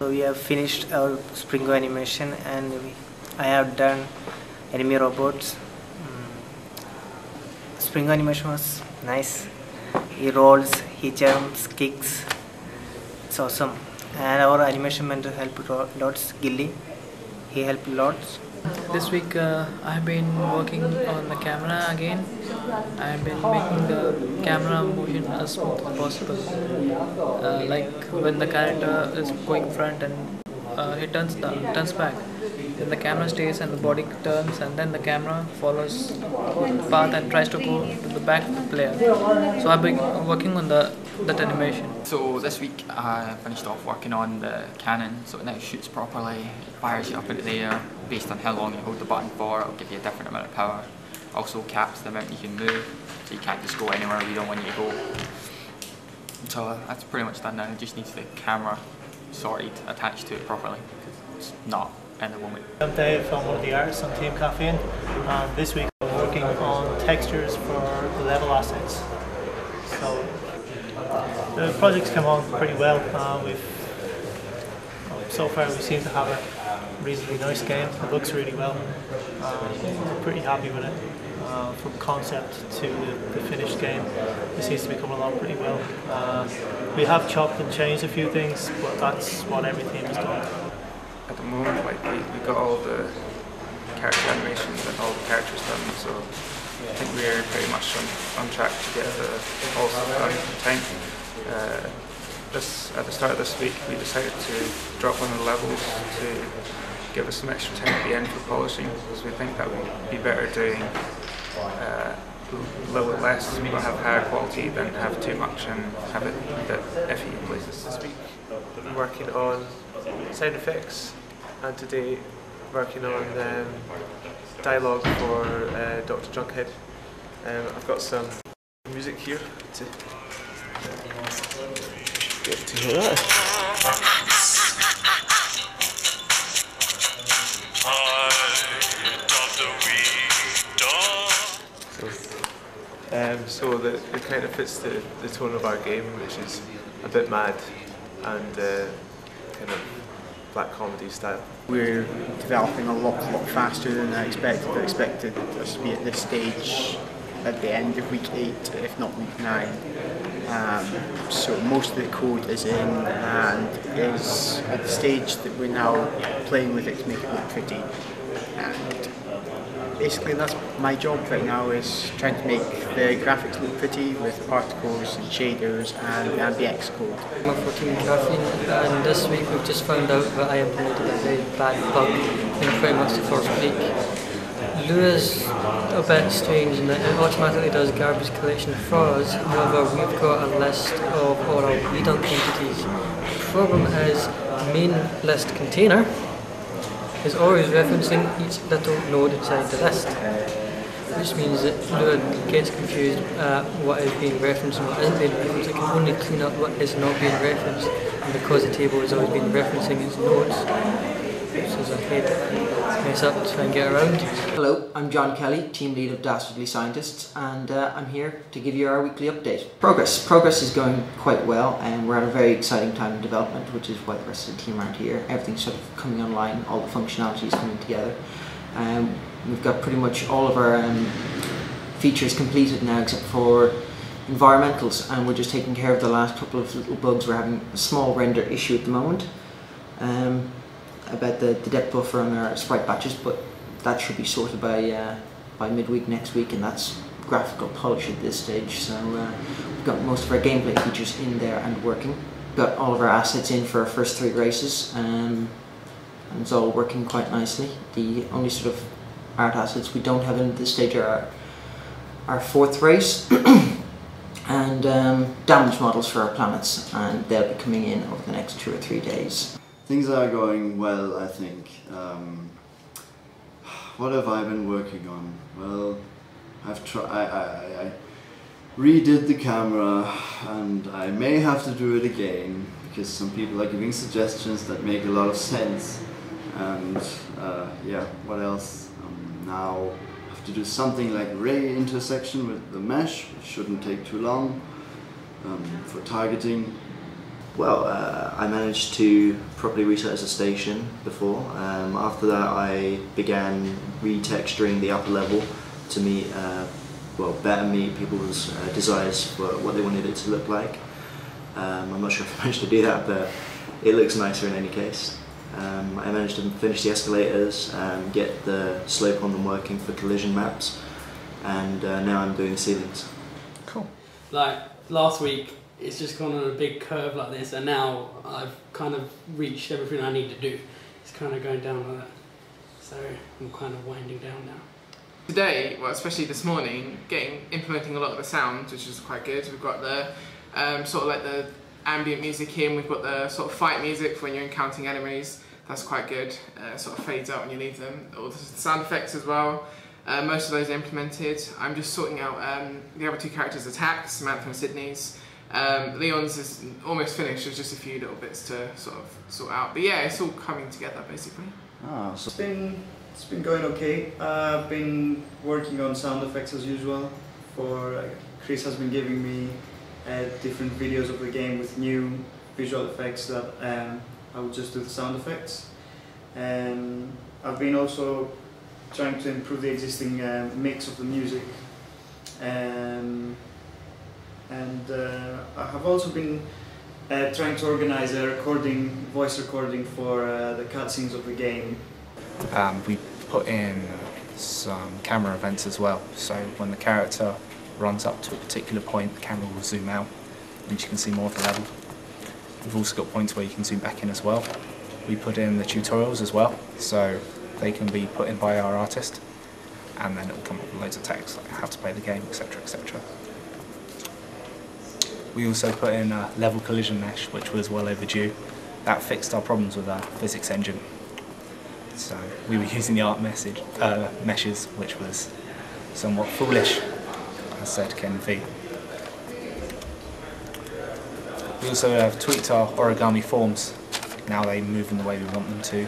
So we have finished our Springo animation, and I have done enemy robots. Springo animation was nice. He rolls, he jumps, kicks. It's awesome. And our animation mentor helped lots. Gilly, he helped lots. This week I've been working on the camera again. I've been making the camera motion as smooth as possible. Like when the character is going front and he turns back, then the camera stays and the body turns, and then the camera follows the path and tries to go to the back of the player. So I've been working on that animation. So this week I finished off working on the cannon, so it now shoots properly. It fires you up into the air based on how long you hold the button for. It'll give you a different amount of power. Also caps the amount you can move, so you can't just go anywhere we don't want you to go. So that's pretty much done now. It just needs the camera sorted, attached to it properly. It's not in the moment. I'm Dave, I'm one of the artists on Team Caffeine, and this week I'm working on textures for the level assets. So the project's come on pretty well. So far we seem to have a reasonably nice game. It looks really well. I'm pretty happy with it. From concept to the finished game, it seems to be coming along pretty well. We have chopped and changed a few things, but that's what every team has done. At the moment, like we got all the character animations and all the characters done, so I think we're pretty much on track to get all stuff done in time. At the start of this week, we decided to drop one of the levels to give us some extra time at the end for polishing, because we think that would be better doing a little bit less but have higher quality than have too much and have it a bit iffy in places. This week I'm working on sound effects, and today working on dialogue for Dr. Junkhead. I've got some music here to get to hear that. So that it kind of fits the tone of our game, which is a bit mad and kind of black comedy style. We're developing a lot faster than I expected. I expected us to be at this stage at the end of week 8, if not week 9. So most of the code is in and is at the stage that we're now playing with it to make it look pretty. And basically that's my job right now, is trying to make the graphics look pretty with particles and shaders and MBX code. I'm for Team Caffeine, and this week we've just found out that I implemented a very bad bug in pretty much the first week. Lua's a bit strange in that it automatically does garbage collection for us. However, we've got a list of all our redunk entities. The problem is the main list container is always referencing each little node inside the list, which means that Lua gets confused what is being referenced and what isn't being referenced. It can only clean up what is not being referenced, and because the table has always been referencing its nodes, which is a head mess up to try and get around. Hello, I'm John Kelly, team lead of Dastardly Scientists, and I'm here to give you our weekly update. Progress is going quite well, and we're at a very exciting time in development, which is why the rest of the team aren't here. Everything's sort of coming online, all the functionality is coming together. We've got pretty much all of our features completed now, except for environmentals, and we're just taking care of the last couple of little bugs. We're having a small render issue at the moment about the depth buffer on our sprite batches, but that should be sorted by midweek next week, and that's graphical polish at this stage. So we've got most of our gameplay features in there and working. Got all of our assets in for our first 3 races, and it's all working quite nicely. The only sort of art assets we don't have in at this stage are our 4th race and damage models for our planets, and they'll be coming in over the next 2 or 3 days. Things are going well, I think. What have I been working on? Well, I redid the camera, and I may have to do it again because some people are giving suggestions that make a lot of sense. And yeah, what else? Now I have to do something like ray intersection with the mesh, which shouldn't take too long for targeting. Well, I managed to properly resize the station before. After that, I began retexturing the upper level to meet, better meet people's desires for what they wanted it to look like. I'm not sure if I managed to do that, but it looks nicer in any case. I managed to finish the escalators, get the slope on them working for collision maps, and now I'm doing ceilings. Cool. Like last week, it's just gone on a big curve like this, and now I've kind of reached everything I need to do. It's kind of going down like that, so I'm kind of winding down now. Today, well, especially this morning, implementing a lot of the sounds, which is quite good. We've got the sort of like the ambient music in. We've got the sort of fight music for when you're encountering enemies. That's quite good. Sort of fades out when you leave them. All the sound effects as well. Most of those are implemented. I'm just sorting out the other two characters' attacks, Samantha and Sydney's. Leon's is almost finished. There's just a few little bits to sort of sort out. But yeah, it's all coming together basically. Oh, so it's been going okay. I've been working on sound effects as usual. Chris has been giving me different videos of the game with new visual effects that I would just do the sound effects. I've been also trying to improve the existing mix of the music. I have also been trying to organize a voice recording for the cutscenes of the game. We put in some camera events as well, so when the character runs up to a particular point, the camera will zoom out and you can see more of the level. We've also got points where you can zoom back in as well. We put in the tutorials as well, so they can be put in by our artist, and then it will come up with loads of text like how to play the game, etc, etc. We also put in a level collision mesh, which was well overdue. That fixed our problems with our physics engine. So we were using the art meshes, which was somewhat foolish, as said Ken V. We also have tweaked our origami forms. Now they move in the way we want them to.